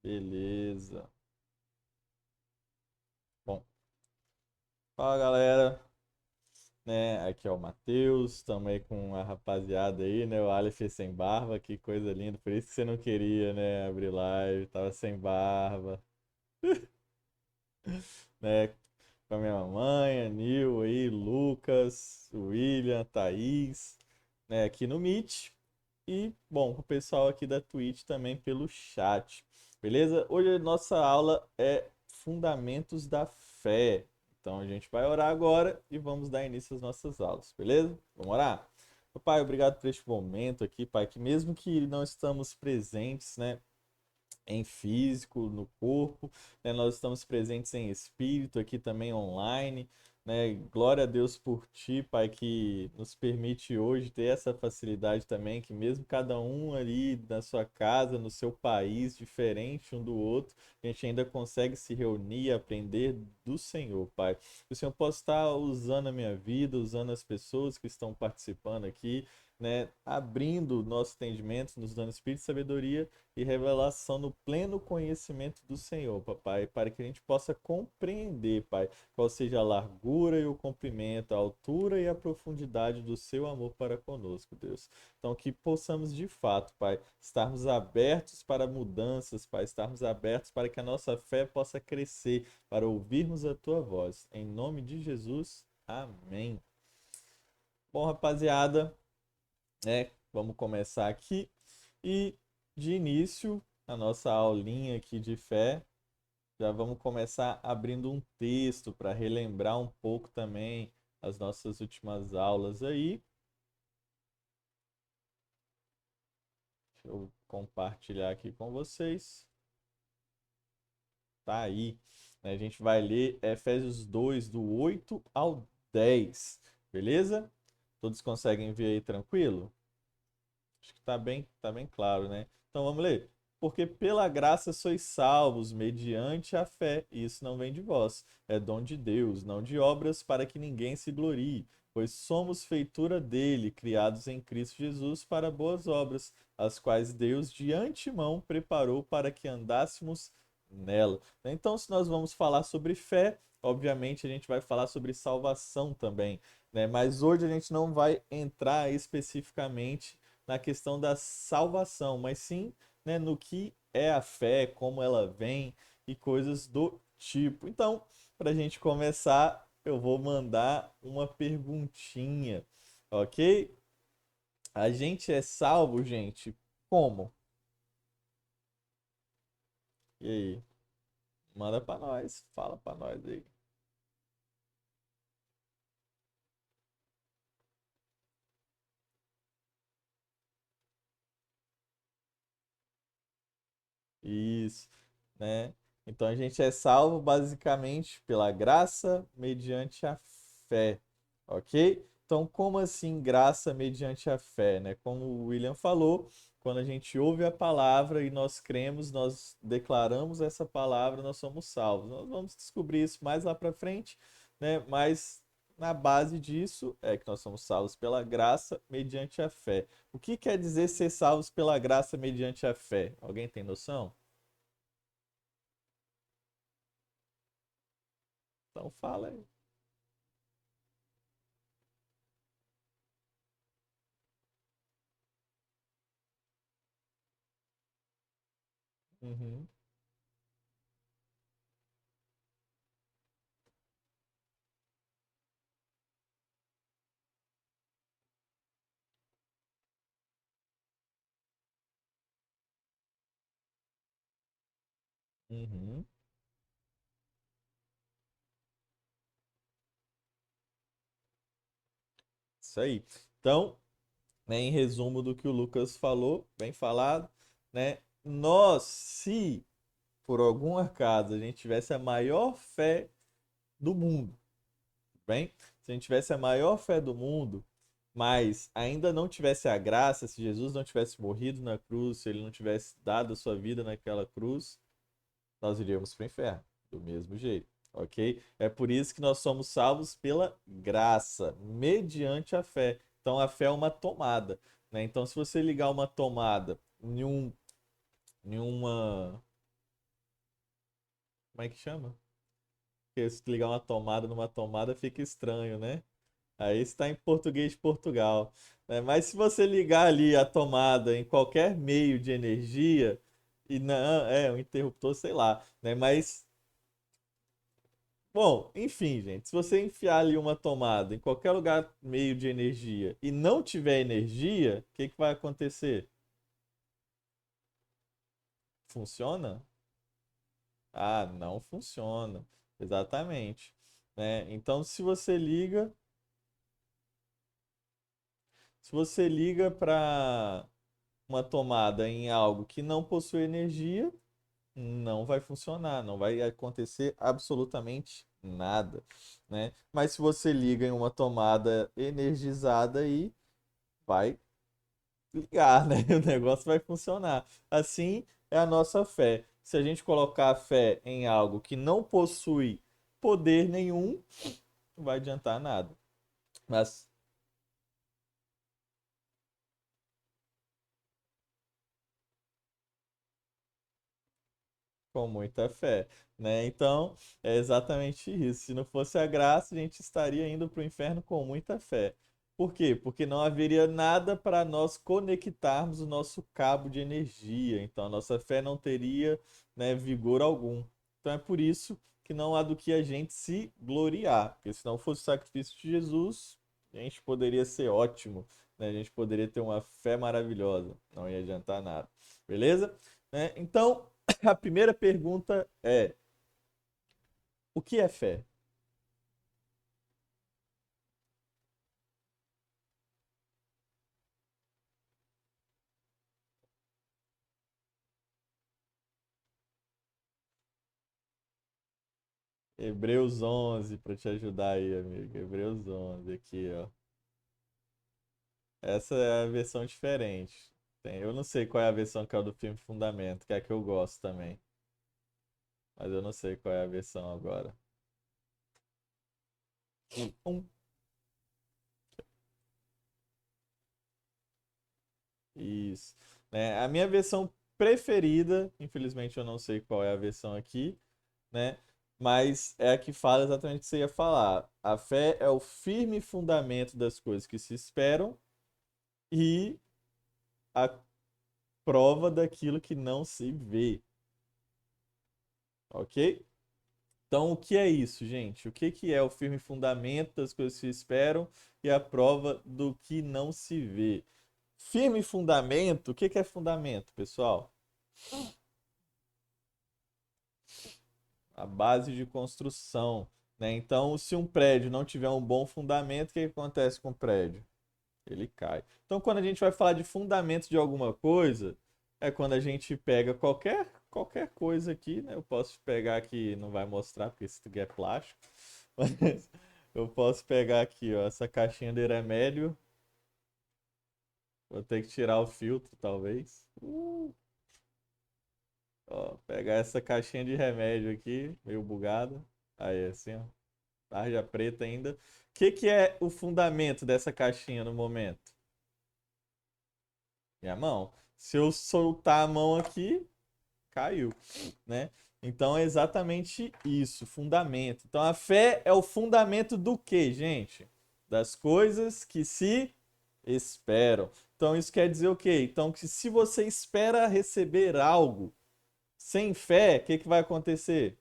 Beleza. Bom, fala galera, né? Aqui é o Matheus, estamos aí com a rapaziada aí, né? O Aleph sem barba, que coisa linda. Por isso que você não queria, né? Abrir live, tava sem barba, né? Com a minha mamãe, a Nil aí, Lucas, o William, Thaís, né? Aqui no Meet. E, bom, o pessoal aqui da Twitch também pelo chat. Beleza? Hoje a nossa aula é Fundamentos da Fé. Então a gente vai orar agora e vamos dar início às nossas aulas, beleza? Vamos orar? Pai, obrigado por este momento aqui, Pai, que mesmo que não estamos presentes, né, em físico, no corpo, né? Nós estamos presentes em espírito aqui também online, né? Glória a Deus por ti, Pai, que nos permite hoje ter essa facilidade também, que mesmo cada um ali na sua casa, no seu país, diferente um do outro, a gente ainda consegue se reunir e aprender do Senhor, Pai. Que o Senhor possa estar usando a minha vida, usando as pessoas que estão participando aqui, né? Abrindo nosso entendimento, nos dando espírito de sabedoria e revelação no pleno conhecimento do Senhor, papai, para que a gente possa compreender, pai, qual seja a largura e o comprimento, a altura e a profundidade do seu amor para conosco, Deus. Então, que possamos de fato, pai, estarmos abertos para mudanças, pai, estarmos abertos para que a nossa fé possa crescer, para ouvirmos a tua voz. Em nome de Jesus, amém. Bom, rapaziada, vamos começar aqui. E de início, a nossa aulinha aqui de fé, já vamos começar abrindo um texto para relembrar um pouco também as nossas últimas aulas aí. Deixa eu compartilhar aqui com vocês. Tá aí. Né? A gente vai ler Efésios 2, do 8 ao 10. Beleza? Todos conseguem ver aí tranquilo? Acho que tá bem claro, né? Então vamos ler. Porque pela graça sois salvos, mediante a fé, e isso não vem de vós, é dom de Deus, não de obras, para que ninguém se glorie, pois somos feitura dele, criados em Cristo Jesus para boas obras, as quais Deus de antemão preparou para que andássemos nela. Então, se nós vamos falar sobre fé, obviamente a gente vai falar sobre salvação também, né? Mas hoje a gente não vai entrar especificamente na questão da salvação, mas sim, né, no que é a fé, como ela vem e coisas do tipo. Então, para a gente começar, eu vou mandar uma perguntinha, ok? A gente é salvo, gente, como? E aí? Manda para nós, fala para nós aí. Isso, né? Então a gente é salvo basicamente pela graça mediante a fé, ok? Então, como assim graça mediante a fé, né? Como o William falou, quando a gente ouve a palavra e nós cremos, nós declaramos essa palavra, nós somos salvos. Nós vamos descobrir isso mais lá para frente, né? Mas na base disso é que nós somos salvos pela graça mediante a fé. O que quer dizer ser salvos pela graça mediante a fé? Alguém tem noção? Então fala aí. Uhum, uhum. Isso aí. Então, né, em resumo do que o Lucas falou, bem falado, né? Nós, se por algum acaso a gente tivesse a maior fé do mundo, bem? Se a gente tivesse a maior fé do mundo, mas ainda não tivesse a graça, se Jesus não tivesse morrido na cruz, se ele não tivesse dado a sua vida naquela cruz, nós iríamos para o inferno, do mesmo jeito, ok? É por isso que nós somos salvos pela graça, mediante a fé. Então a fé é uma tomada, né? Então se você ligar uma tomada em uma Como é que chama? Porque se ligar uma tomada numa tomada fica estranho, né? Aí está em português de Portugal, né? Mas se você ligar ali a tomada em qualquer meio de energia, e não, um interruptor, sei lá, né? Mas, bom, enfim, gente, se você enfiar ali uma tomada em qualquer lugar meio de energia e não tiver energia, o que que vai acontecer? Funciona? Ah, não funciona. Exatamente. Né? Então, se você liga para uma tomada em algo que não possui energia, não vai funcionar, não vai acontecer absolutamente nada, né? Mas se você liga em uma tomada energizada aí, vai ligar, né? O negócio vai funcionar. Assim é a nossa fé. Se a gente colocar a fé em algo que não possui poder nenhum, não vai adiantar nada. Mas com muita fé, né? Então, é exatamente isso. Se não fosse a graça, a gente estaria indo para o inferno com muita fé. Por quê? Porque não haveria nada para nós conectarmos o nosso cabo de energia. Então, a nossa fé não teria, né, vigor algum. Então, é por isso que não há do que a gente se gloriar. Porque se não fosse o sacrifício de Jesus, a gente poderia ser ótimo, né? A gente poderia ter uma fé maravilhosa. Não ia adiantar nada. Beleza? Né? Então, a primeira pergunta é: o que é fé? Hebreus 11 para te ajudar aí, amigo. Hebreus 11 aqui, ó. Essa é a versão diferente. Eu não sei qual é a versão que é a do filme Fundamento, que é a que eu gosto também. Mas eu não sei qual é a versão agora. Um. Isso. Né? A minha versão preferida, infelizmente eu não sei qual é a versão aqui, né? Mas é a que fala exatamente o que você ia falar. A fé é o firme fundamento das coisas que se esperam e a prova daquilo que não se vê, ok? Então, o que é isso, gente? O que que é o firme fundamento das coisas que se esperam e a prova do que não se vê? Firme fundamento, o que que é fundamento, pessoal? A base de construção, né? Então, se um prédio não tiver um bom fundamento, o que que acontece com o prédio? Ele cai. Então, quando a gente vai falar de fundamento de alguma coisa, é quando a gente pega qualquer coisa aqui, né? Eu posso pegar aqui, não vai mostrar porque isso aqui é plástico, mas eu posso pegar aqui, ó, essa caixinha de remédio. Vou ter que tirar o filtro, talvez. Ó, pegar essa caixinha de remédio aqui, meio bugada. Aí, assim, ó, tarja preta ainda. O que que é o fundamento dessa caixinha no momento? Minha mão. Se eu soltar a mão aqui, caiu, né? Então é exatamente isso, fundamento. Então a fé é o fundamento do quê, gente? Das coisas que se esperam. Então isso quer dizer o quê? Então que se você espera receber algo sem fé, o que que vai acontecer?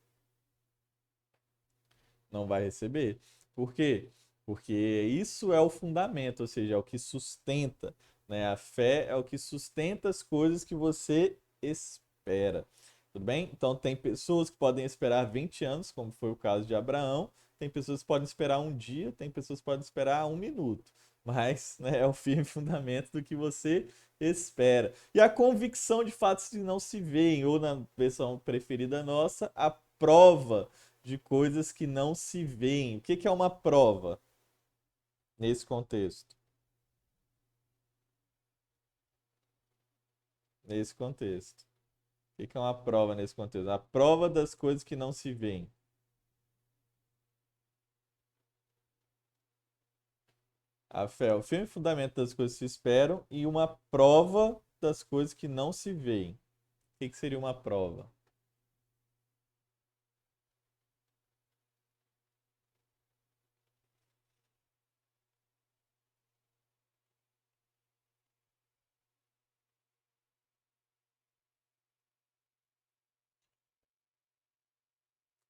Não vai receber. Por quê? Porque isso é o fundamento, ou seja, é o que sustenta, né? A fé é o que sustenta as coisas que você espera. Tudo bem? Então tem pessoas que podem esperar 20 anos, como foi o caso de Abraão, tem pessoas que podem esperar um dia, tem pessoas que podem esperar um minuto. Mas, né, é o firme fundamento do que você espera. E a convicção de fatos que não se veem, ou na versão preferida nossa, a prova de coisas que não se veem. O que que é uma prova nesse contexto? Nesse contexto. O que que é uma prova nesse contexto? A prova das coisas que não se veem. A fé é o firme fundamento das coisas que se esperam e uma prova das coisas que não se veem. O que que seria uma prova?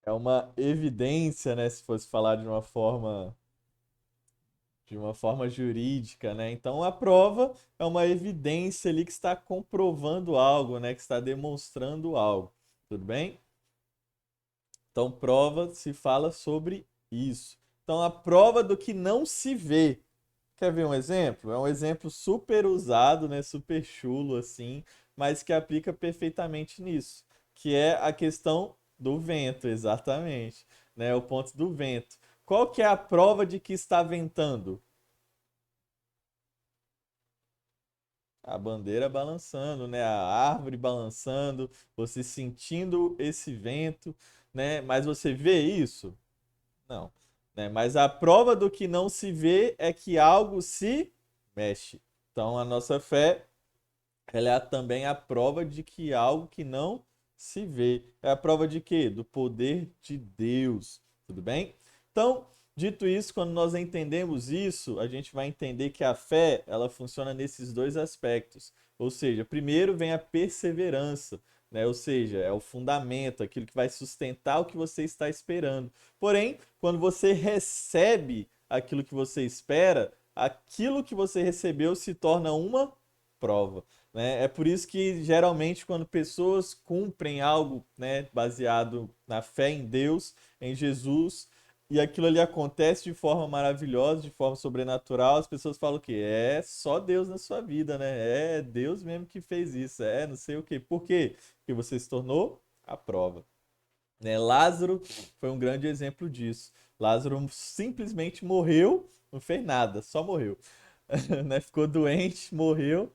É uma evidência, né? Se fosse falar de uma forma jurídica, né? Então a prova é uma evidência ali que está comprovando algo, né? Que está demonstrando algo. Tudo bem? Então prova se fala sobre isso. Então a prova do que não se vê. Quer ver um exemplo? É um exemplo super usado, né? Super chulo assim, mas que aplica perfeitamente nisso, que é a questão do vento, exatamente, né? O ponto do vento. Qual que é a prova de que está ventando? A bandeira balançando, né? A árvore balançando, você sentindo esse vento, né? Mas você vê isso? Não, né? Mas a prova do que não se vê é que algo se mexe. Então a nossa fé, ela é também a prova de que algo que não se vê. É a prova de quê? Do poder de Deus. Tudo bem? Então, dito isso, quando nós entendemos isso, a gente vai entender que a fé, ela funciona nesses dois aspectos. Ou seja, primeiro vem a perseverança, né? Ou seja, é o fundamento, aquilo que vai sustentar o que você está esperando. Porém, quando você recebe aquilo que você espera, aquilo que você recebeu se torna uma prova, né? É por isso que geralmente quando pessoas cumprem algo, né, baseado na fé em Deus, em Jesus, e aquilo ali acontece de forma maravilhosa, de forma sobrenatural, as pessoas falam que é só Deus na sua vida, né? É Deus mesmo que fez isso, é não sei o quê. Por quê? Porque você se tornou a prova, né? Lázaro foi um grande exemplo disso. Lázaro simplesmente morreu, não fez nada, só morreu. Né? Ficou doente, morreu.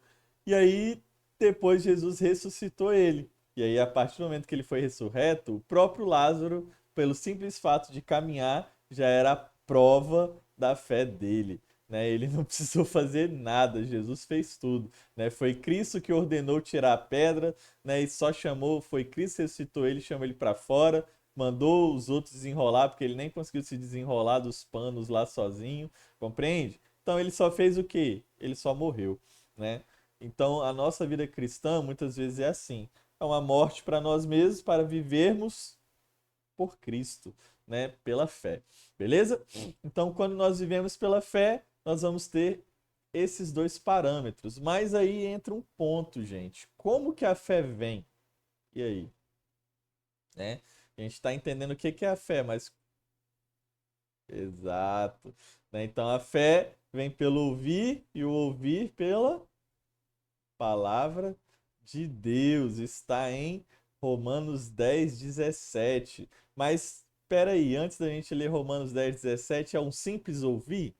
E aí, depois Jesus ressuscitou ele. E aí, a partir do momento que ele foi ressurreto, o próprio Lázaro, pelo simples fato de caminhar, já era a prova da fé dele. Né? Ele não precisou fazer nada, Jesus fez tudo. Né? Foi Cristo que ordenou tirar a pedra, né? E só chamou, foi Cristo que ressuscitou ele, chamou ele para fora, mandou os outros desenrolar, porque ele nem conseguiu se desenrolar dos panos lá sozinho, compreende? Então ele só fez o quê? Ele só morreu, né? Então a nossa vida cristã muitas vezes é assim. É uma morte para nós mesmos, para vivermos por Cristo, né? Pela fé. Beleza? Então quando nós vivemos pela fé, nós vamos ter esses dois parâmetros. Mas aí entra um ponto, gente. Como que a fé vem? E aí? Né? A gente está entendendo o que que é a fé, mas exato. Né? Então a fé vem pelo ouvir e o ouvir pela palavra de Deus. Está em Romanos 10:17. Mas espera aí, antes da gente ler Romanos 10:17, é um simples ouvir?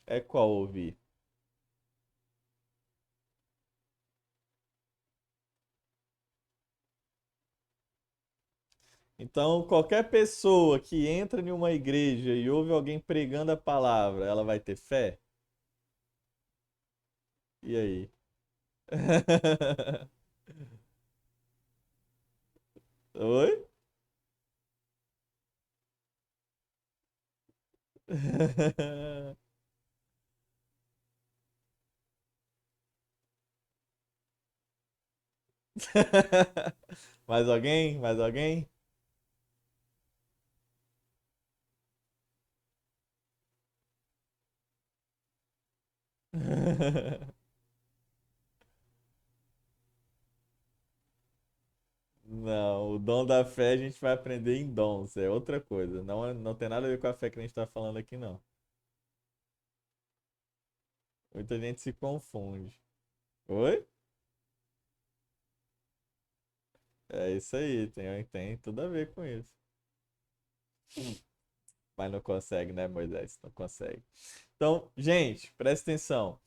É qual ouvir? Então, qualquer pessoa que entra em uma igreja e ouve alguém pregando a palavra, ela vai ter fé? E aí? Oi? Mais alguém? Mais alguém? Não, o dom da fé a gente vai aprender em dons, é outra coisa. Não, não tem nada a ver com a fé que a gente está falando aqui, não. Muita gente se confunde. Oi? É isso aí, tem tudo a ver com isso. Mas não consegue, né, Moisés? Não consegue. Então, gente, presta atenção.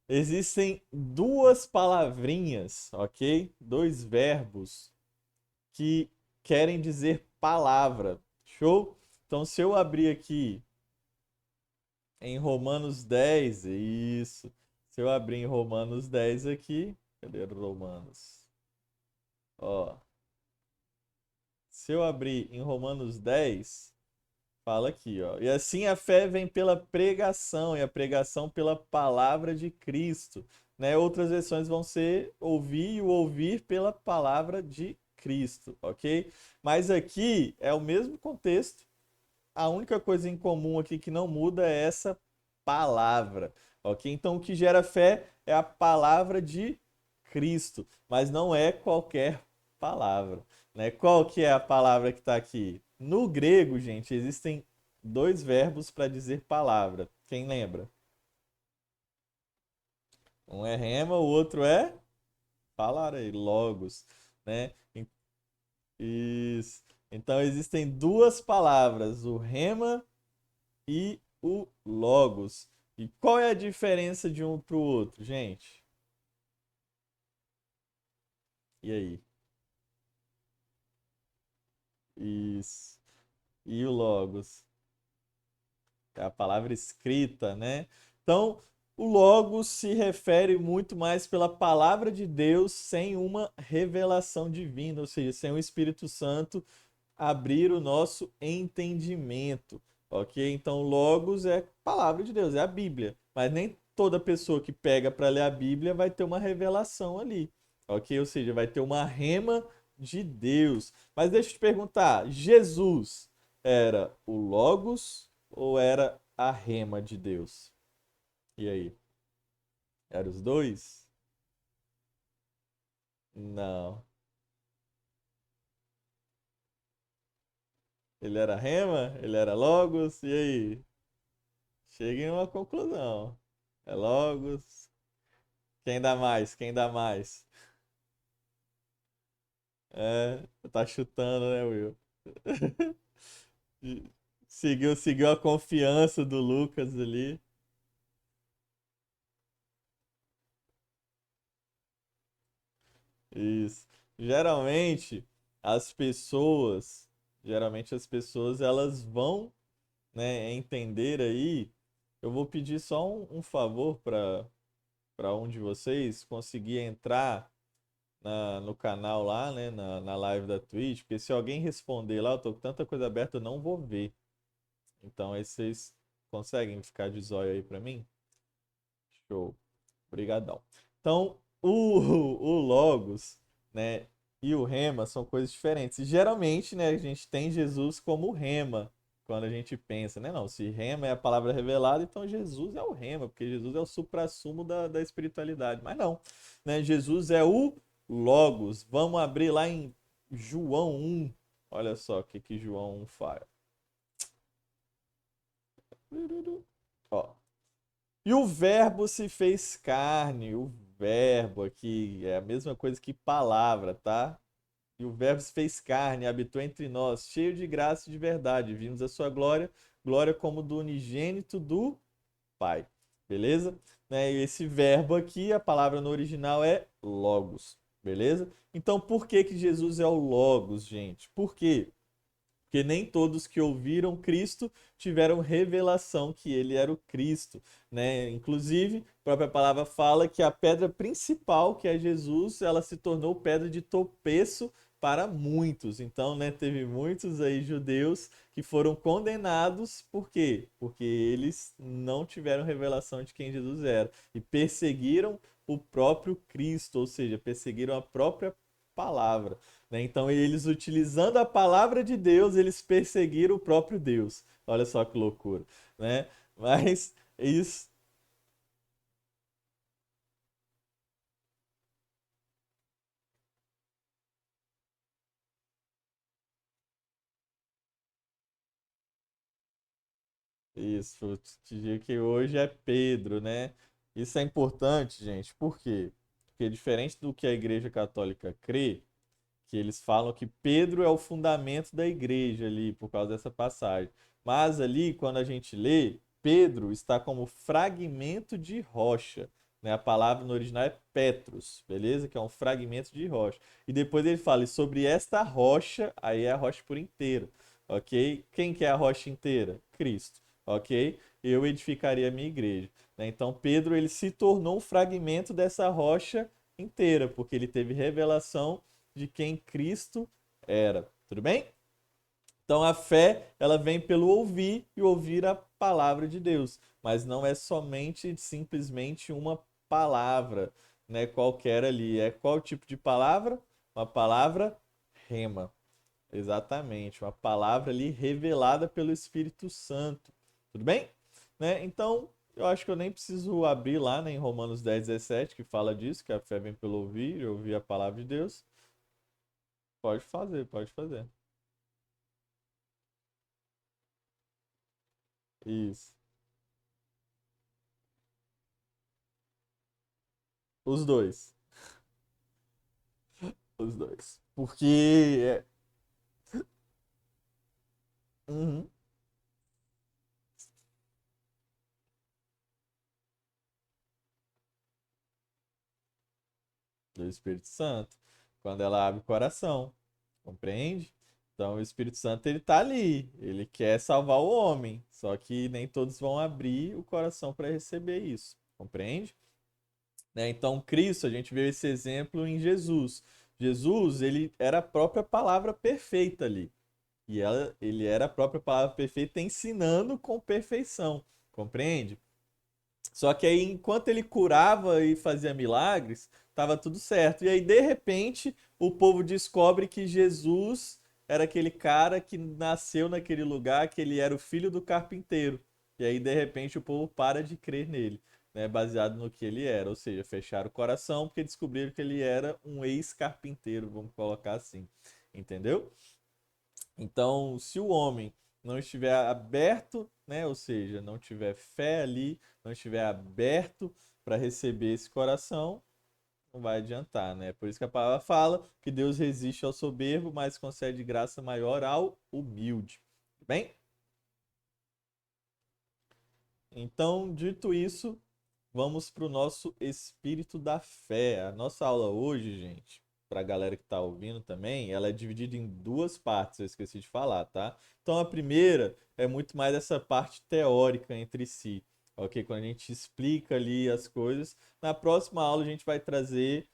Existem duas palavrinhas, ok? Dois verbos que querem dizer palavra. Show? Então, se eu abrir aqui em Romanos 10, isso. Se eu abrir em Romanos 10 aqui, cadê Romanos? Ó, se eu abrir em Romanos 10, fala aqui, ó. E assim a fé vem pela pregação, e a pregação pela palavra de Cristo. Né? Outras versões vão ser ouvir e o ouvir pela palavra de Cristo, ok? Mas aqui é o mesmo contexto. A única coisa em comum aqui que não muda é essa palavra, ok? Então o que gera fé é a palavra de Cristo, mas não é qualquer palavra, né? Qual que é a palavra que está aqui? No grego, gente, existem dois verbos para dizer palavra. Quem lembra? Um é rema, o outro é falar aí, logos, né? Isso. Então existem duas palavras, o rema e o logos. E qual é a diferença de um para o outro, gente? E aí? Isso. E o logos? É a palavra escrita, né? Então, o logos se refere muito mais pela palavra de Deus sem uma revelação divina, ou seja, sem o Espírito Santo abrir o nosso entendimento, ok? Então, Logos é palavra de Deus, é a Bíblia. Mas nem toda pessoa que pega para ler a Bíblia vai ter uma revelação ali, ok? Ou seja, vai ter uma rema de Deus. Mas deixa eu te perguntar, Jesus era o Logos ou era a rema de Deus? E aí? Era os dois? Não. Ele era rema? Ele era Logos? E aí? Cheguem a uma conclusão. É Logos. Quem dá mais? Quem dá mais? É, tá chutando, né, Will? Seguiu a confiança do Lucas ali. Isso. Geralmente, as pessoas, geralmente as pessoas, elas vão, né, entender aí. Eu vou pedir só um favor para um de vocês conseguir entrar no canal lá, né, na live da Twitch, porque se alguém responder lá, eu tô com tanta coisa aberta, eu não vou ver. Então aí vocês conseguem ficar de zóio aí pra mim? Show. Obrigadão. Então, o Logos, né, e o Rema são coisas diferentes. E geralmente, né, a gente tem Jesus como Rema, quando a gente pensa, né? Não, se Rema é a palavra revelada, então Jesus é o Rema, porque Jesus é o suprassumo da espiritualidade. Mas não, né? Jesus é o Logos. Vamos abrir lá em João 1. Olha só o que João 1 fala. Ó, e o Verbo se fez carne. O Verbo aqui é a mesma coisa que palavra, tá? E o Verbo se fez carne, habitou entre nós, cheio de graça e de verdade. Vimos a sua glória, glória como do unigênito do Pai. Beleza? Né? E esse verbo aqui, a palavra no original é logos. Beleza? Então, por que que Jesus é o logos, gente? Por quê? Porque nem todos que ouviram Cristo tiveram revelação que ele era o Cristo, né? Inclusive, a própria palavra fala que a pedra principal, que é Jesus, ela se tornou pedra de tropeço para muitos. Então, né, teve muitos aí judeus que foram condenados, por quê? Porque eles não tiveram revelação de quem Jesus era e perseguiram o próprio Cristo, ou seja, perseguiram a própria palavra, né? Então, eles utilizando a palavra de Deus, eles perseguiram o próprio Deus. Olha só que loucura, né? Mas isso, eu te digo que hoje é Pedro, né? Isso é importante, gente. Por quê? Porque diferente do que a Igreja Católica crê, que eles falam que Pedro é o fundamento da igreja ali, por causa dessa passagem. Mas ali, quando a gente lê, Pedro está como fragmento de rocha. Né? A palavra no original é Petros, beleza? Que é um fragmento de rocha. E depois ele fala, e sobre esta rocha, aí é a rocha por inteiro, ok? Quem que é a rocha inteira? Cristo, ok? Eu edificaria a minha igreja. Né? Então Pedro ele se tornou um fragmento dessa rocha inteira, porque ele teve revelação de quem Cristo era. Tudo bem? Então a fé, ela vem pelo ouvir e ouvir a palavra de Deus, mas não é somente simplesmente uma palavra, né, qualquer ali. É qual tipo de palavra? Uma palavra rema. Exatamente, uma palavra ali revelada pelo Espírito Santo. Tudo bem? Né? Então, eu acho que eu nem preciso abrir lá, né, em Romanos 10:17, que fala disso, que a fé vem pelo ouvir, e ouvir a palavra de Deus. Pode fazer, pode fazer. Isso. Os dois. Os dois. Porque. Uhum. Do Espírito Santo. Quando ela abre o coração. Compreende? Então o Espírito Santo ele tá ali, ele quer salvar o homem, só que nem todos vão abrir o coração para receber isso. Compreende? Né? Então Cristo, a gente vê esse exemplo em Jesus. Jesus, ele era a própria palavra perfeita ali. Ele era a própria palavra perfeita ensinando com perfeição. Compreende? Só que aí, enquanto ele curava e fazia milagres, estava tudo certo. E aí, de repente, o povo descobre que Jesus era aquele cara que nasceu naquele lugar, que ele era o filho do carpinteiro. E aí, de repente, o povo para de crer nele, né, baseado no que ele era. Ou seja, fecharam o coração porque descobriram que ele era um ex-carpinteiro, vamos colocar assim. Entendeu? Então, se o homem não estiver aberto, né, ou seja, não tiver fé ali, não estiver aberto para receber esse coração, não vai adiantar, né? Por isso que a palavra fala que Deus resiste ao soberbo, mas concede graça maior ao humilde. Bem? Então, dito isso, vamos para o nosso espírito da fé. A nossa aula hoje, gente, para a galera que está ouvindo também, ela é dividida em duas partes, eu esqueci de falar, tá? Então, a primeira é muito mais essa parte teórica entre si, ok? Quando a gente explica ali as coisas. Na próxima aula, a gente vai trazer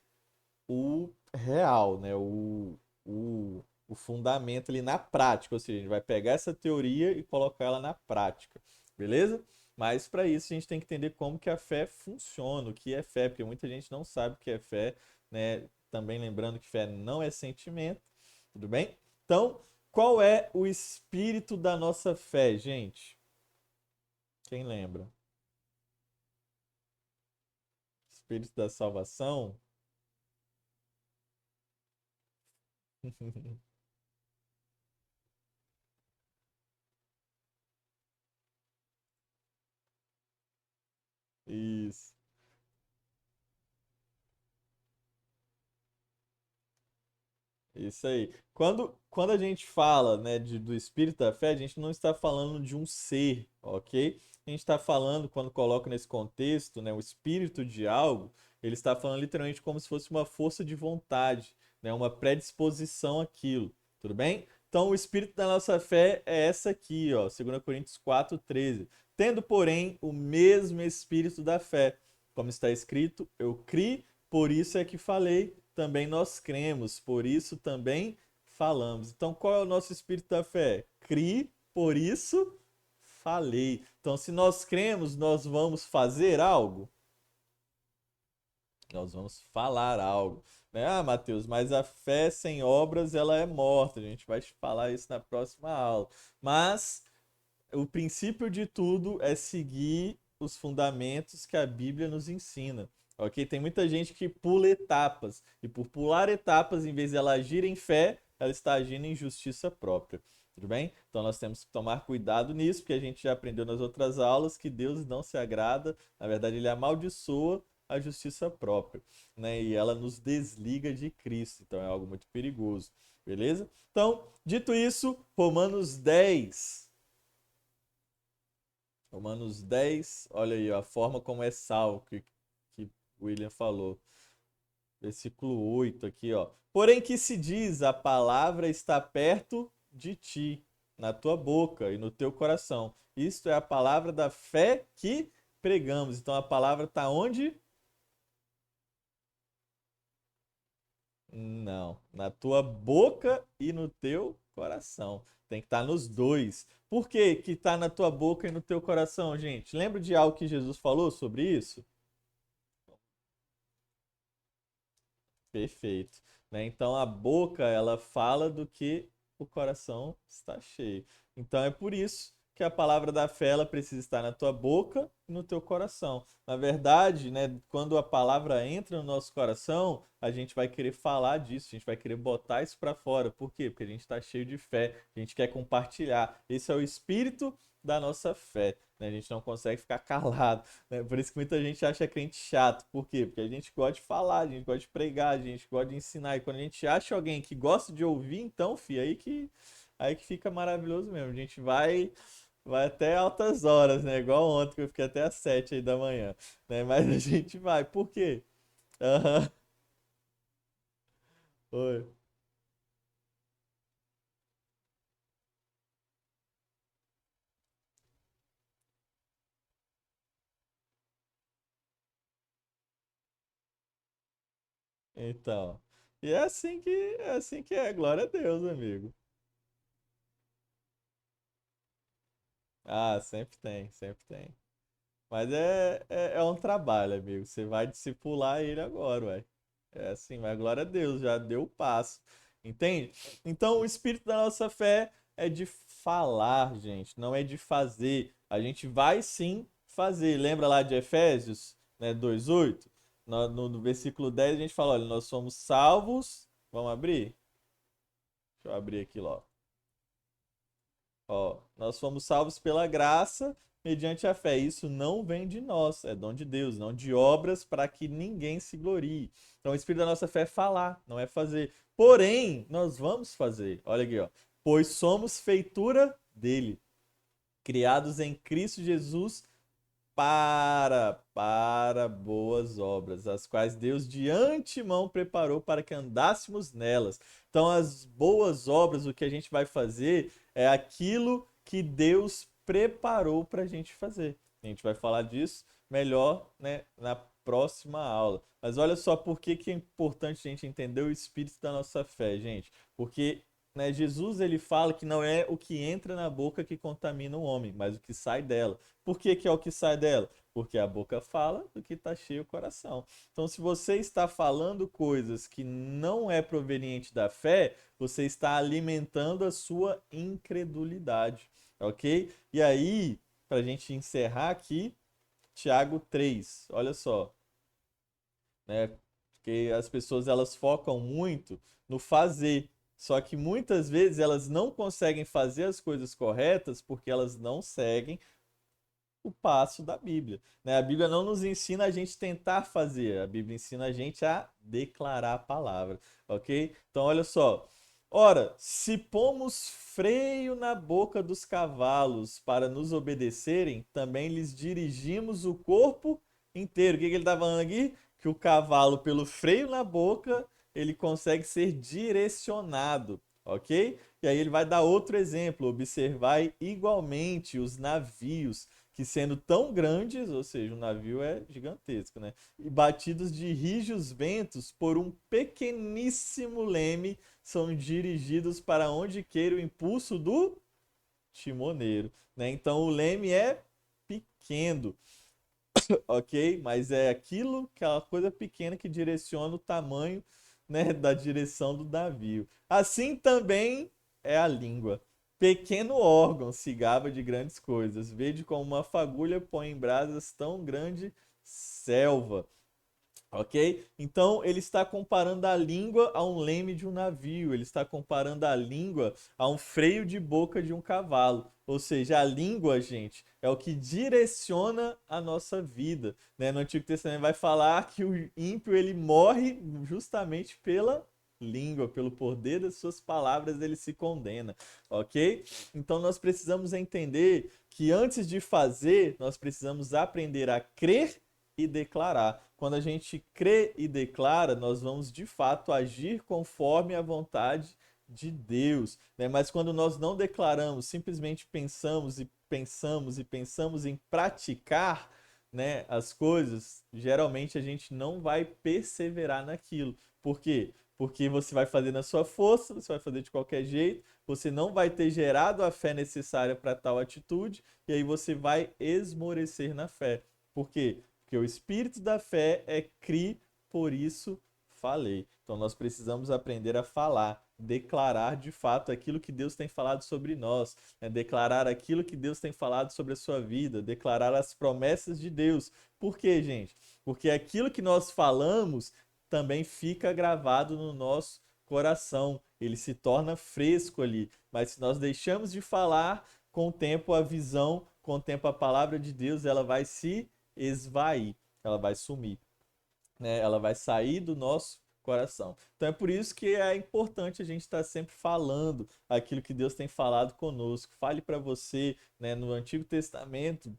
o real, né? O fundamento ali na prática, ou seja, a gente vai pegar essa teoria e colocar ela na prática, beleza? Mas para isso a gente tem que entender como que a fé funciona, o que é fé, porque muita gente não sabe o que é fé, né? Também lembrando que fé não é sentimento, tudo bem? Então, qual é o espírito da nossa fé, gente? Quem lembra? Espírito da salvação? Isso. Isso aí. Quando a gente fala, né, do espírito da fé, a gente não está falando de um ser, ok? A gente está falando, quando coloca nesse contexto, né, o espírito de algo, ele está falando literalmente como se fosse uma força de vontade, né, uma predisposição àquilo, tudo bem? Então, o espírito da nossa fé é essa aqui, ó, 2 Coríntios 4:13. Tendo, porém, o mesmo espírito da fé, como está escrito, eu criei, por isso é que falei, também nós cremos, por isso também falamos. Então, qual é o nosso espírito da fé? Crie, por isso falei. Então, se nós cremos, nós vamos fazer algo? Nós vamos falar algo. Né? Ah, Mateus, mas a fé sem obras, ela é morta. A gente vai falar isso na próxima aula. Mas o princípio de tudo é seguir os fundamentos que a Bíblia nos ensina. Ok? Tem muita gente que pula etapas. E por pular etapas, em vez de ela agir em fé, ela está agindo em justiça própria. Tudo bem? Então nós temos que tomar cuidado nisso, porque a gente já aprendeu nas outras aulas que Deus não se agrada, na verdade, ele amaldiçoa a justiça própria, né? E ela nos desliga de Cristo. Então é algo muito perigoso. Beleza? Então, dito isso, Romanos 10, olha aí, ó, a forma como é sal que o William falou. Versículo 8 aqui, ó. Porém que se diz, a palavra está perto de ti, na tua boca e no teu coração. Isto é a palavra da fé que pregamos. Então a palavra está onde? Não, na tua boca e no teu coração. Tem que estar nos dois. Por que que está na tua boca e no teu coração, gente? Lembra de algo que Jesus falou sobre isso? Perfeito. né? Então a boca, ela fala do que o coração está cheio. Então é por isso que a palavra da fé ela precisa estar na tua boca e no teu coração. Na verdade, né, quando a palavra entra no nosso coração, a gente vai querer falar disso, a gente vai querer botar isso para fora. Por quê? Porque a gente está cheio de fé, a gente quer compartilhar. Esse é o espírito da nossa fé, né? A gente não consegue ficar calado, né? Por isso que muita gente acha crente chato. Por quê? Porque a gente gosta de falar, a gente gosta de pregar, a gente gosta de ensinar. E quando a gente acha alguém que gosta de ouvir, então, filho, aí que fica maravilhoso mesmo. A gente vai até altas horas, né? Igual ontem, que eu fiquei até às 7 aí da manhã, né? Mas a gente vai. Por quê? Aham. Oi. Então. E é assim que é. Glória a Deus, amigo. Ah, sempre tem, sempre tem. Mas é um trabalho, amigo. Você vai discipular ele agora, ué. É assim, mas glória a Deus, já deu o passo. Entende? Então, o espírito da nossa fé é de falar, gente, não é de fazer. A gente vai sim fazer. Lembra lá de Efésios, né, 2:8? No versículo 10 a gente fala, olha, nós somos salvos. Vamos abrir? Deixa eu abrir aqui, ó. Ó, nós fomos salvos pela graça mediante a fé. Isso não vem de nós, é dom de Deus, não de obras para que ninguém se glorie. Então, o espírito da nossa fé é falar, não é fazer. Porém, nós vamos fazer. Olha aqui, ó. Pois somos feitura dele, criados em Cristo Jesus para boas obras, as quais Deus de antemão preparou para que andássemos nelas. Então, as boas obras, o que a gente vai fazer é aquilo que Deus preparou para a gente fazer. A gente vai falar disso melhor, né, na próxima aula. Mas olha só por que é importante a gente entender o espírito da nossa fé, gente. Porque, né, Jesus ele fala que não é o que entra na boca que contamina o homem, mas o que sai dela. Por que é o que sai dela? Porque a boca fala do que está cheio o coração. Então, se você está falando coisas que não é proveniente da fé, você está alimentando a sua incredulidade, ok? E aí, para a gente encerrar aqui, Tiago 3, olha só, né? Porque as pessoas elas focam muito no fazer, só que muitas vezes elas não conseguem fazer as coisas corretas porque elas não seguem o passo da Bíblia, né? A Bíblia não nos ensina a gente tentar fazer, a Bíblia ensina a gente a declarar a palavra, ok? Então, olha só. Ora, se pomos freio na boca dos cavalos para nos obedecerem, também lhes dirigimos o corpo inteiro. O que ele está falando aqui? Que o cavalo, pelo freio na boca, ele consegue ser direcionado, ok? E aí ele vai dar outro exemplo. Observai igualmente os navios que sendo tão grandes, ou seja, o navio é gigantesco, né? E batidos de rijos ventos por um pequeníssimo leme, são dirigidos para onde queira o impulso do timoneiro, né? Então o leme é pequeno, ok? Mas é aquela coisa pequena que direciona o tamanho, né, da direção do navio. Assim também é a língua. Pequeno órgão se gaba de grandes coisas. Vede como uma fagulha põe em brasas tão grande selva. Ok? Então ele está comparando a língua a um leme de um navio, ele está comparando a língua a um freio de boca de um cavalo. Ou seja, a língua, gente, é o que direciona a nossa vida. Né? No Antigo Testamento vai falar que o ímpio ele morre justamente pela língua, pelo poder das suas palavras ele se condena, ok? Então nós precisamos entender que antes de fazer, nós precisamos aprender a crer e declarar. Quando a gente crê e declara, nós vamos de fato agir conforme a vontade de Deus, né? Mas quando nós não declaramos, simplesmente pensamos e pensamos e pensamos em praticar, né, as coisas, geralmente a gente não vai perseverar naquilo. Por quê? Porque você vai fazer na sua força, você vai fazer de qualquer jeito, você não vai ter gerado a fé necessária para tal atitude, e aí você vai esmorecer na fé. Por quê? Porque o espírito da fé é cri, por isso falei. Então nós precisamos aprender a falar, declarar de fato aquilo que Deus tem falado sobre nós, né? Declarar aquilo que Deus tem falado sobre a sua vida, declarar as promessas de Deus. Por quê, gente? Porque aquilo que nós falamos também fica gravado no nosso coração, ele se torna fresco ali. Mas se nós deixamos de falar, com o tempo a visão, com o tempo a palavra de Deus, ela vai se esvair, ela vai sumir, né? Ela vai sair do nosso coração. Então é por isso que é importante a gente estar sempre falando aquilo que Deus tem falado conosco. Fale para você, né? No Antigo Testamento,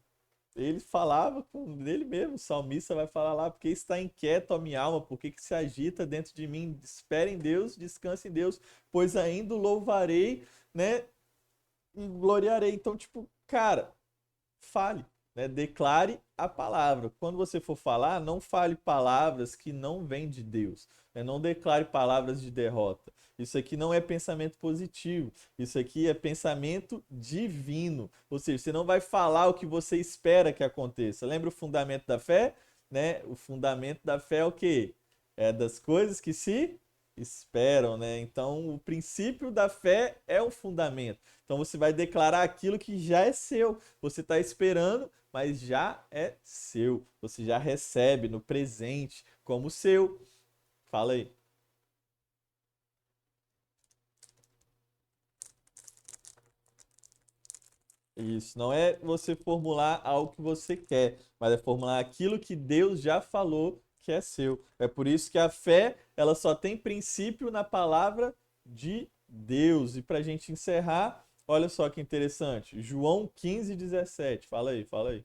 ele falava com ele mesmo, o salmista vai falar lá, porque está inquieto a minha alma, porque que se agita dentro de mim? Espere em Deus, descanse em Deus, pois ainda o louvarei, né? E gloriarei. Então, tipo, cara, fale, né? Declare a palavra. Quando você for falar, não fale palavras que não vêm de Deus, né? Não declare palavras de derrota. Isso aqui não é pensamento positivo. Isso aqui é pensamento divino. Ou seja, você não vai falar o que você espera que aconteça. Lembra o fundamento da fé, né? O fundamento da fé é o quê? É das coisas que se esperam, né? Então, o princípio da fé é o fundamento. Então, você vai declarar aquilo que já é seu. Você está esperando, mas já é seu. Você já recebe no presente como seu. Fala aí. Isso não é você formular algo que você quer, mas é formular aquilo que Deus já falou que é seu. É por isso que a fé, ela só tem princípio na palavra de Deus. E para a gente encerrar, olha só que interessante. João 15:17. Fala aí, fala aí.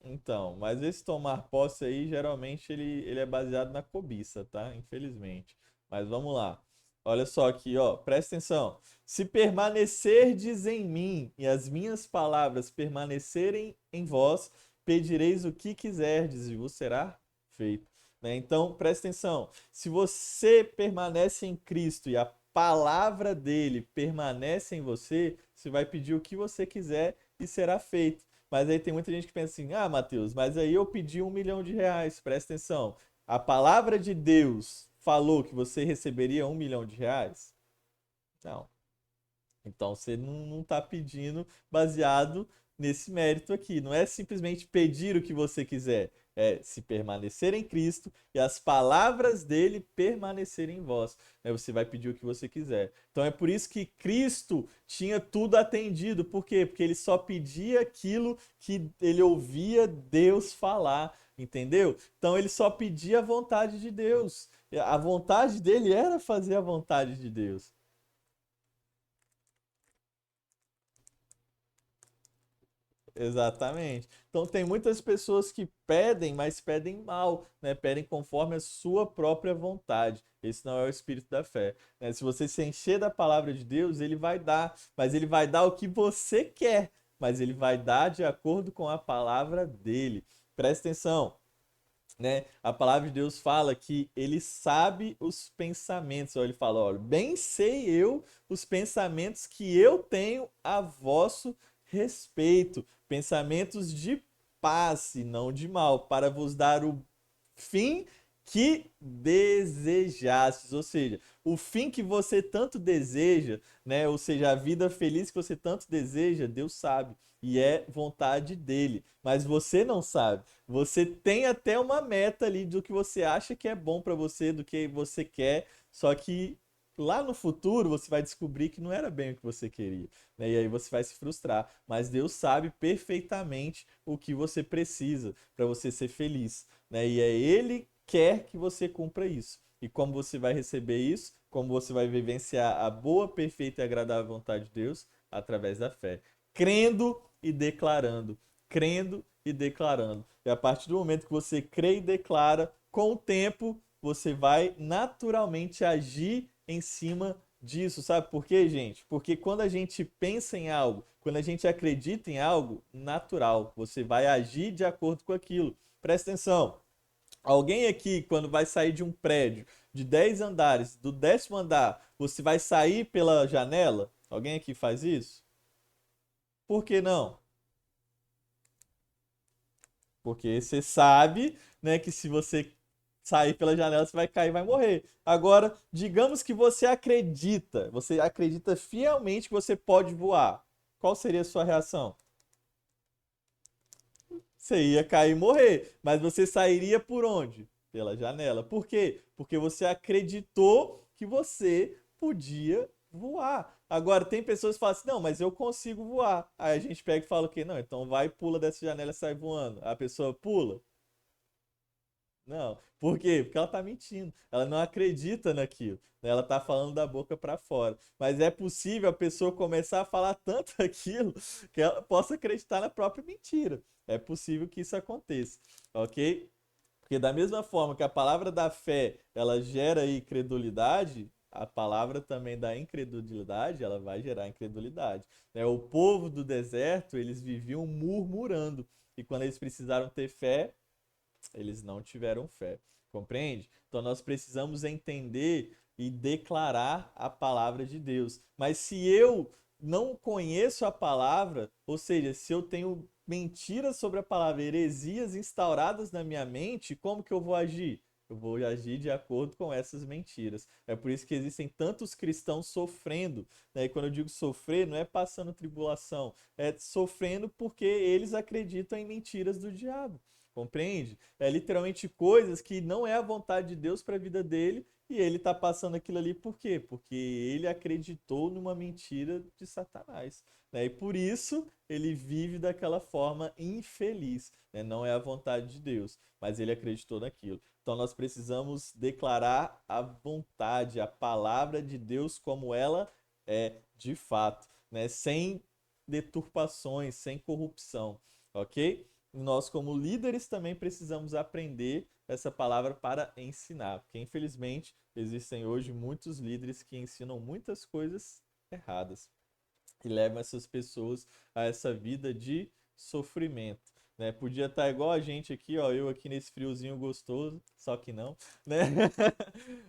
Então, mas esse tomar posse aí, geralmente ele é baseado na cobiça, tá? Infelizmente. Mas vamos lá. Olha só aqui, ó, presta atenção. Se permanecerdes em mim e as minhas palavras permanecerem em vós, pedireis o que quiserdes e vos será feito. Né? Então, presta atenção. Se você permanece em Cristo e a palavra dele permanece em você, você vai pedir o que você quiser e será feito. Mas aí tem muita gente que pensa assim: ah, Matheus, mas aí eu pedi R$ 1 milhão, presta atenção. A palavra de Deus falou que você receberia R$ 1 milhão? Não. Então você não está pedindo baseado nesse mérito aqui. Não é simplesmente pedir o que você quiser. É se permanecer em Cristo e as palavras dele permanecerem em vós. Aí você vai pedir o que você quiser. Então é por isso que Cristo tinha tudo atendido. Por quê? Porque ele só pedia aquilo que ele ouvia Deus falar. Entendeu? Então ele só pedia a vontade de Deus. A vontade dele era fazer a vontade de Deus. Exatamente. Então tem muitas pessoas que pedem, mas pedem mal, né? Pedem conforme a sua própria vontade. Esse não é o espírito da fé, né? Se você se encher da palavra de Deus, ele vai dar, mas ele vai dar o que você quer, mas ele vai dar de acordo com a palavra dele. Presta atenção, né? A palavra de Deus fala que ele sabe os pensamentos. Ó, ele fala, olha, bem sei eu os pensamentos que eu tenho a vosso respeito, pensamentos de paz e não de mal, para vos dar o fim que desejastes, ou seja, o fim que você tanto deseja, né? Ou seja, a vida feliz que você tanto deseja, Deus sabe e é vontade dele, mas você não sabe. Você tem até uma meta ali do que você acha que é bom para você, do que você quer, só que lá no futuro você vai descobrir que não era bem o que você queria, né? E aí você vai se frustrar. Mas Deus sabe perfeitamente o que você precisa para você ser feliz, né? E é Ele quer que você cumpra isso. E como você vai receber isso? Como você vai vivenciar a boa, perfeita e agradável vontade de Deus? Através da fé. Crendo e declarando. Crendo e declarando. E a partir do momento que você crê e declara, com o tempo você vai naturalmente agir em cima disso, sabe por quê, gente? Porque quando a gente pensa em algo, quando a gente acredita em algo, natural, você vai agir de acordo com aquilo. Presta atenção. Alguém aqui, quando vai sair de um prédio de 10 andares, do 10º andar, você vai sair pela janela? Alguém aqui faz isso? Por que não? Porque você sabe, né, que se você sair pela janela, você vai cair e vai morrer. Agora, digamos que você acredita fielmente que você pode voar. Qual seria a sua reação? Você ia cair e morrer, mas você sairia por onde? Pela janela. Por quê? Porque você acreditou que você podia voar. Agora, tem pessoas que falam assim, não, mas eu consigo voar. Aí a gente pega e fala o quê? Não, então vai, pula dessa janela e sai voando. A pessoa pula? Não. Por quê? Porque ela tá mentindo. Ela não acredita naquilo, né? Ela tá falando da boca para fora. Mas é possível a pessoa começar a falar tanto aquilo que ela possa acreditar na própria mentira. É possível que isso aconteça, ok? Porque da mesma forma que a palavra da fé, ela gera aí credulidade, a palavra também da incredulidade, ela vai gerar incredulidade, né? O povo do deserto, eles viviam murmurando. E quando eles precisaram ter fé, eles não tiveram fé. Compreende? Então nós precisamos entender e declarar a palavra de Deus. Mas se eu não conheço a palavra, ou seja, se eu tenho mentiras sobre a palavra, heresias instauradas na minha mente, como que eu vou agir? Eu vou agir de acordo com essas mentiras. É por isso que existem tantos cristãos sofrendo, né? E quando eu digo sofrer, não é passando tribulação, é sofrendo porque eles acreditam em mentiras do diabo. Compreende? É literalmente coisas que não é a vontade de Deus para a vida dele e ele está passando aquilo ali por quê? Porque ele acreditou numa mentira de Satanás, né? E por isso ele vive daquela forma infeliz, né? Não é a vontade de Deus, mas ele acreditou naquilo. Então nós precisamos declarar a vontade, a palavra de Deus como ela é de fato, né? Sem deturpações, sem corrupção, ok? Nós, como líderes, também precisamos aprender essa palavra para ensinar, porque infelizmente existem hoje muitos líderes que ensinam muitas coisas erradas e levam essas pessoas a essa vida de sofrimento. Né? Podia estar igual a gente aqui, ó, eu aqui nesse friozinho gostoso, só que não, né?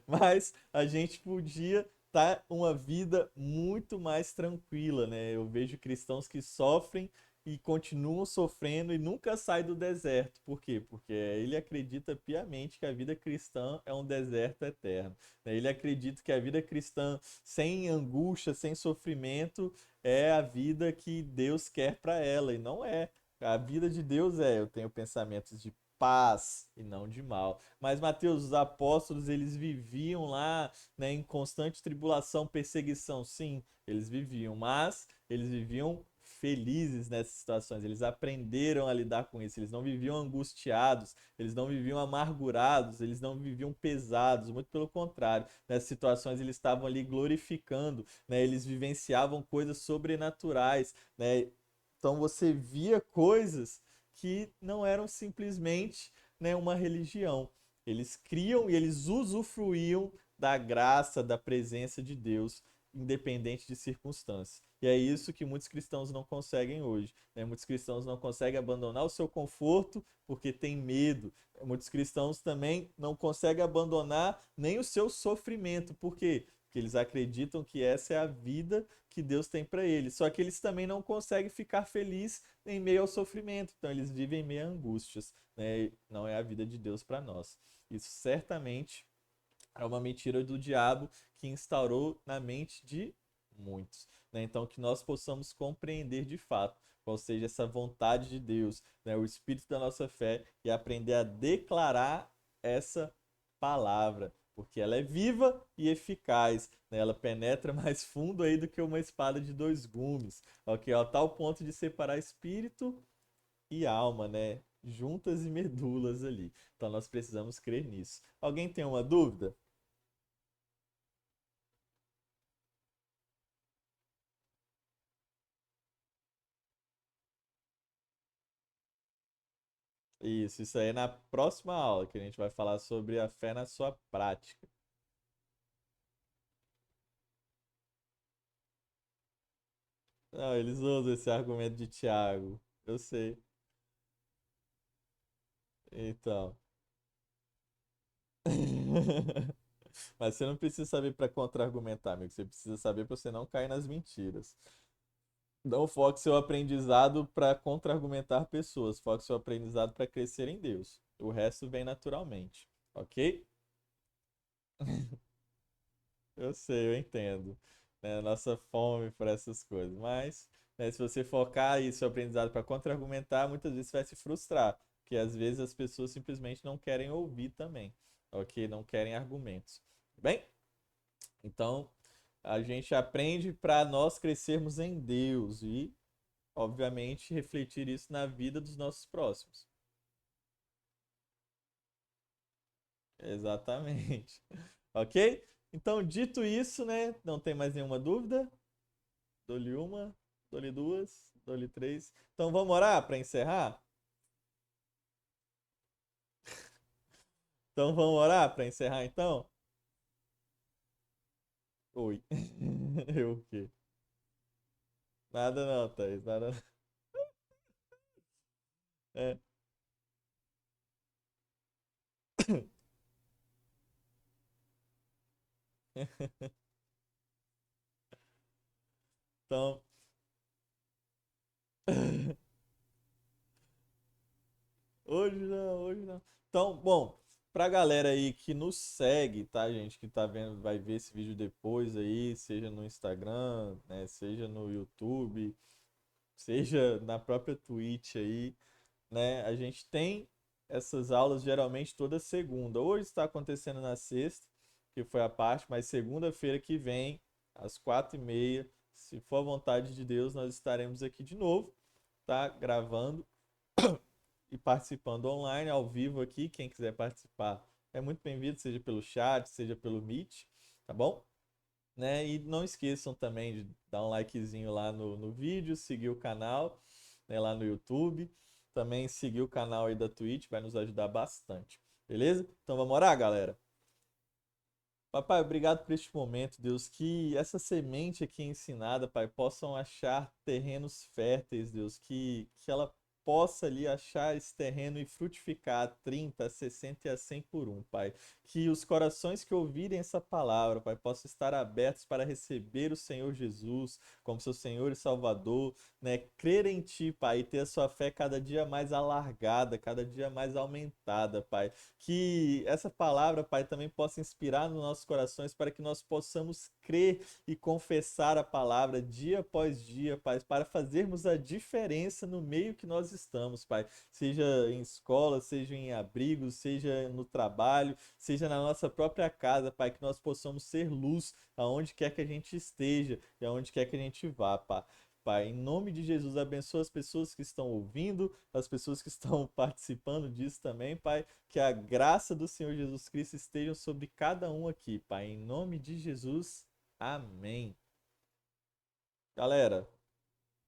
Mas a gente podia estar uma vida muito mais tranquila, né? Eu vejo cristãos que sofrem e continuam sofrendo e nunca saem do deserto. Por quê? Porque ele acredita piamente que a vida cristã é um deserto eterno. Né? Ele acredita que a vida cristã sem angústia, sem sofrimento, é a vida que Deus quer para ela e não é. A vida de Deus é, eu tenho pensamentos de paz e não de mal. Mas Mateus, os apóstolos, eles viviam lá, né, em constante tribulação, perseguição, sim, eles viviam, mas eles viviam felizes nessas situações. Eles aprenderam a lidar com isso. Eles não viviam angustiados, eles não viviam amargurados, eles não viviam pesados, muito pelo contrário. Nessas situações eles estavam ali glorificando, né? Eles vivenciavam coisas sobrenaturais, né? Então você via coisas que não eram simplesmente, né, uma religião. Eles criam e eles usufruíam da graça, da presença de Deus, independente de circunstâncias. E é isso que muitos cristãos não conseguem hoje. Né? Muitos cristãos não conseguem abandonar o seu conforto porque tem medo. Muitos cristãos também não conseguem abandonar nem o seu sofrimento. Por quê? Porque eles acreditam que essa é a vida que Deus tem para eles. Só que eles também não conseguem ficar felizes em meio ao sofrimento. Então eles vivem em meio a angústias. Né? Não é a vida de Deus para nós. Isso certamente é uma mentira do diabo que instaurou na mente de muitos. Né? Então, que nós possamos compreender de fato qual seja essa vontade de Deus, né? O espírito da nossa fé e aprender a declarar essa palavra, porque ela é viva e eficaz, né? Ela penetra mais fundo aí do que uma espada de dois gumes, ok? Ao tal ponto de separar espírito e alma, né? Juntas e medulas ali. Então nós precisamos crer nisso. Alguém tem uma dúvida? Isso aí é na próxima aula que a gente vai falar sobre a fé na sua prática. Não, eles usam esse argumento de Tiago. Eu sei. Então. Mas você não precisa saber para contra-argumentar, amigo. Você precisa saber para você não cair nas mentiras. Não foque seu aprendizado para contra-argumentar pessoas. Foque seu aprendizado para crescer em Deus. O resto vem naturalmente. ok? Eu sei, eu entendo, né, a nossa fome por essas coisas, mas né, se você focar aí seu aprendizado para contra-argumentar, muitas vezes você vai se frustrar, porque às vezes as pessoas simplesmente não querem ouvir também, ok? Não querem argumentos. Bem, então a gente aprende para nós crescermos em Deus e, obviamente, refletir isso na vida dos nossos próximos. Exatamente. Ok? Então, dito isso, né? Não tem mais nenhuma dúvida? Dou-lhe uma, dou-lhe duas, dou-lhe três. Então vamos orar para encerrar? Então vamos orar para encerrar então? Oi. Eu o quê? Nada não, Thaís, nada não. É. Então, hoje não, hoje não. Então, bom, pra galera aí que nos segue, tá, gente, que tá vendo, vai ver esse vídeo depois aí, seja no Instagram, né, seja no YouTube, seja na própria Twitch aí, né? A gente tem essas aulas geralmente toda segunda. Hoje está acontecendo na sexta, que foi a parte, mas segunda-feira que vem, às 4h30, se for a vontade de Deus, nós estaremos aqui de novo, tá? Gravando e participando online, ao vivo aqui. Quem quiser participar é muito bem-vindo, seja pelo chat, seja pelo Meet, tá bom? Né? E não esqueçam também de dar um likezinho lá no vídeo, seguir o canal, né, lá no YouTube. Também seguir o canal aí da Twitch, vai nos ajudar bastante. Beleza? Então vamos orar, galera? Papai, obrigado por este momento, Deus, que essa semente aqui ensinada, Pai, possam achar terrenos férteis, Deus, que ela possa ali achar esse terreno e frutificar a 30, a 60 e a 100 por um, Pai. Que os corações que ouvirem essa palavra, Pai, possam estar abertos para receber o Senhor Jesus como seu Senhor e Salvador, né? Crer em Ti, Pai, e ter a sua fé cada dia mais alargada, cada dia mais aumentada, Pai. Que essa palavra, Pai, também possa inspirar nos nossos corações para que nós possamos crer e confessar a palavra dia após dia, Pai, para fazermos a diferença no meio que nós estamos, Pai. Seja em escola, seja em abrigo, seja no trabalho, seja na nossa própria casa, Pai, que nós possamos ser luz aonde quer que a gente esteja e aonde quer que a gente vá, Pai. Pai, em nome de Jesus, abençoa as pessoas que estão ouvindo, as pessoas que estão participando disso também, Pai. Que a graça do Senhor Jesus Cristo esteja sobre cada um aqui, Pai. Em nome de Jesus, amém. Galera,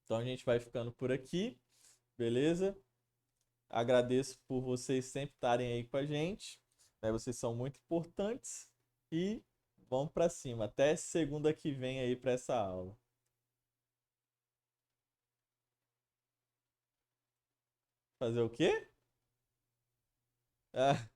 então a gente vai ficando por aqui, beleza? Agradeço por vocês sempre estarem aí com a gente, né? Vocês são muito importantes e vamos para cima. Até segunda que vem aí para essa aula. Fazer o quê? Ah,